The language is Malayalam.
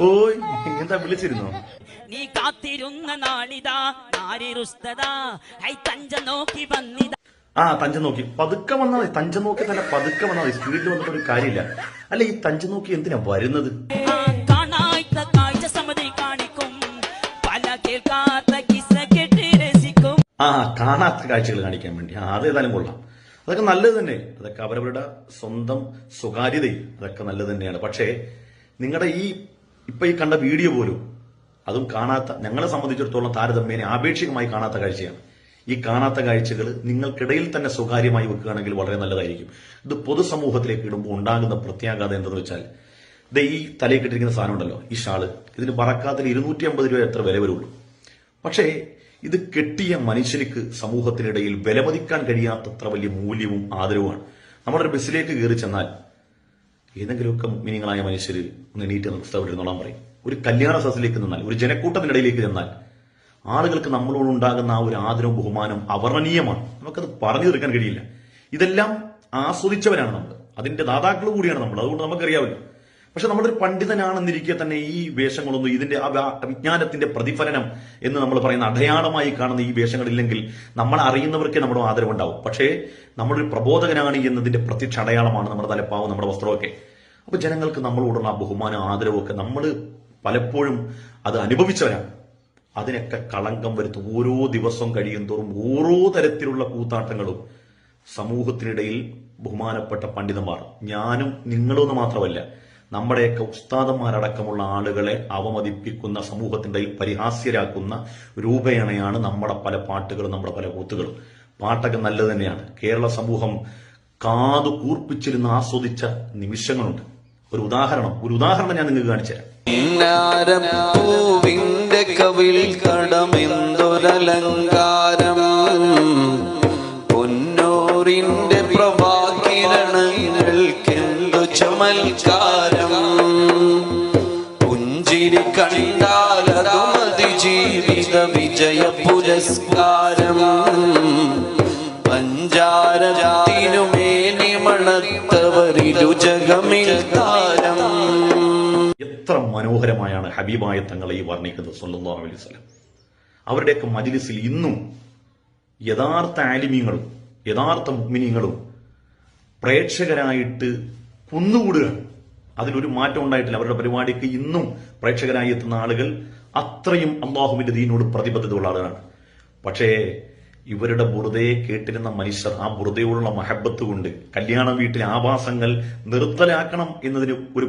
ഓയ് എന്താ വിളിച്ചിരുന്നോ? നീ കാത്തിരുന്ന നാളിതാ തഞ്ചം നോക്കി വന്നിതാ. തഞ്ചം നോക്കി പതുക്കെ വന്നാൽ മതി. തഞ്ചം നോക്കി തന്നെ പതുക്കെ വന്നാൽ മതി. സ്പീഡിൽ വന്നിട്ട് ഒരു കാര്യമില്ല. അല്ല, ഈ തഞ്ചം നോക്കി എന്തിനാ വരുന്നത്? കാണാത്ത കാഴ്ച സമ്മതി കാണിക്കും, പല കേൾക്കാത്ത കിസ്സ കേട്ട് രസിക്കും. കാണാത്ത കാഴ്ചകൾ കാണിക്കാൻ വേണ്ടി അതേതായാലും കൊള്ളാം. അതൊക്കെ നല്ലത് തന്നെ. അതൊക്കെ അവരവരുടെ സ്വന്തം സ്വകാര്യതയും അതൊക്കെ നല്ലത് തന്നെയാണ്. പക്ഷേ നിങ്ങളുടെ ഇപ്പൊ ഈ കണ്ട വീഡിയോ പോലും അതും കാണാത്ത, ഞങ്ങളെ സംബന്ധിച്ചിടത്തോളം താരതമ്യേന ആപേക്ഷികമായി കാണാത്ത കാഴ്ചയാണ്. ഈ കാണാത്ത കാഴ്ചകൾ നിങ്ങൾക്കിടയിൽ തന്നെ സ്വകാര്യമായി വെക്കുകയാണെങ്കിൽ വളരെ നല്ലതായിരിക്കും. ഇത് പൊതുസമൂഹത്തിലേക്ക് ഇടുമ്പോൾ ഉണ്ടാകുന്ന പ്രത്യാഘാതം എന്തെന്ന് വെച്ചാൽ, ഈ തലയിൽ കിട്ടിയിരിക്കുന്ന സാധനം ഉണ്ടല്ലോ, ഈ ഷാള്, ഇതിന് ബറക്കാത്തിൽ 250 രൂപ എത്ര വില വരുള്ളൂ. പക്ഷേ ഇത് കെട്ടിയ മനുഷ്യർക്ക് സമൂഹത്തിനിടയിൽ വിലമതിക്കാൻ കഴിയാത്തത്ര വലിയ മൂല്യവും ആദരവുമാണ്. നമ്മളൊരു ബസ്സിലേക്ക് കയറി ചെന്നാൽ ഏതെങ്കിലുമൊക്കെ മിനിങ്ങളായ മനുഷ്യർ ഒന്ന് എണീറ്റ് നിർത്താവിരുന്നോളാൻ പറയും. ഒരു കല്യാണ സദസ്സിലേക്ക് നിന്നാൽ, ഒരു ജനക്കൂട്ടത്തിനിടയിലേക്ക് ചെന്നാൽ ആളുകൾക്ക് നമ്മളോട് ഉണ്ടാകുന്ന ആ ഒരു ആദരവും ബഹുമാനം അവർണ്ണനീയമാണ്. നമുക്കത് പറഞ്ഞു തീർക്കാൻ കഴിയില്ല. ഇതെല്ലാം ആസ്വദിച്ചവരാണ് നമ്മൾ, അതിന്റെ ദാതാക്കൾ കൂടിയാണ് നമ്മൾ. അതുകൊണ്ട് നമുക്കറിയാമല്ലോ. പക്ഷെ നമ്മളൊരു പണ്ഡിതനാണെന്നിരിക്കെ തന്നെ ഈ വേഷങ്ങളൊന്നും, ഇതിന്റെ വിജ്ഞാനത്തിന്റെ പ്രതിഫലനം എന്ന് നമ്മൾ പറയുന്ന അടയാളമായി കാണുന്ന ഈ വേഷങ്ങളില്ലെങ്കിൽ നമ്മൾ അറിയുന്നവർക്കേ നമ്മുടെ ആദരവുണ്ടാവും. പക്ഷേ നമ്മളൊരു പ്രബോധകനാണ് എന്നതിന്റെ പ്രത്യക്ഷ അടയാളമാണ് നമ്മുടെ തലപ്പാവും നമ്മുടെ വസ്ത്രമൊക്കെ. അപ്പൊ ജനങ്ങൾക്ക് നമ്മളോടുള്ള ആ ബഹുമാനം ആദരവും ഒക്കെ നമ്മൾ പലപ്പോഴും അത് അനുഭവിച്ചവരാണ്. അതിനൊക്കെ കളങ്കം വരുത്തും. ഓരോ ദിവസം കഴിയും തോറും ഓരോ തരത്തിലുള്ള കൂത്താട്ടങ്ങളും സമൂഹത്തിനിടയിൽ ബഹുമാനപ്പെട്ട പണ്ഡിതന്മാർ, ഞാനും നിങ്ങളൊന്നും മാത്രമല്ല, നമ്മുടെയൊക്കെ ഉസ്താദന്മാരടക്കമുള്ള ആളുകളെ അവമതിപ്പിക്കുന്ന, സമൂഹത്തിന്റെ പരിഹാസ്യരാക്കുന്ന രൂപേണയാണ് നമ്മുടെ പല പാട്ടുകളും നമ്മുടെ പല കൂത്തുകളും. പാട്ടൊക്കെ നല്ലത് തന്നെയാണ്. കേരള സമൂഹം കാതു കൂർപ്പിച്ചിരുന്ന് ആസ്വദിച്ച നിമിഷങ്ങളുണ്ട്. ഒരു ഉദാഹരണം ഞാൻ നിങ്ങൾക്ക് കാണിച്ചു തരാം. പൊന്നൂറിന്റെ പ്രഭാകിരണങ്ങൾക്കെന്തു ചമൽക്കാരം, പുഞ്ചിരി കണ്ടാലതുമതി ജീവിത വിജയ പുരസ്കാരം, പഞ്ചാരത്തിനുമേനി മണത്തവരിലുജകമിൽ താരം. എത്ര മനോഹരമായാണ് ഹബീബായ തങ്ങളെ ഈ വർണ്ണിക്കുന്നത് സല്ലല്ലാഹു അലൈഹി വസല്ലം. അവരുടെയൊക്കെ മജ്‌ലിസിൽ ഇന്നും യഥാർത്ഥ ആലിമീങ്ങളും യഥാർത്ഥ മുഅ്മിനീങ്ങളും പ്രേക്ഷകരായിട്ട് കുന്നുകൂടുകയാണ്. അതിലൊരു മാറ്റം ഉണ്ടായിട്ടില്ല. അവരുടെ പരിപാടിക്ക് ഇന്നും പ്രേക്ഷകരായി എത്തുന്ന ആളുകൾ അത്രയും അല്ലാഹുവിന്റെ ദീനോട് പ്രതിബദ്ധതയുള്ള ആളുകളാണ്. പക്ഷേ ഇവരുടെ ബുറുദയെ കേട്ടിരുന്ന മനുഷ്യർ ആ ബുറുദയോടുള്ള മഹബത്ത് കൊണ്ട് കല്യാണ വീട്ടിലെ ആഭാസങ്ങൾ നിർത്തലാക്കണം എന്നതിന് ഒരു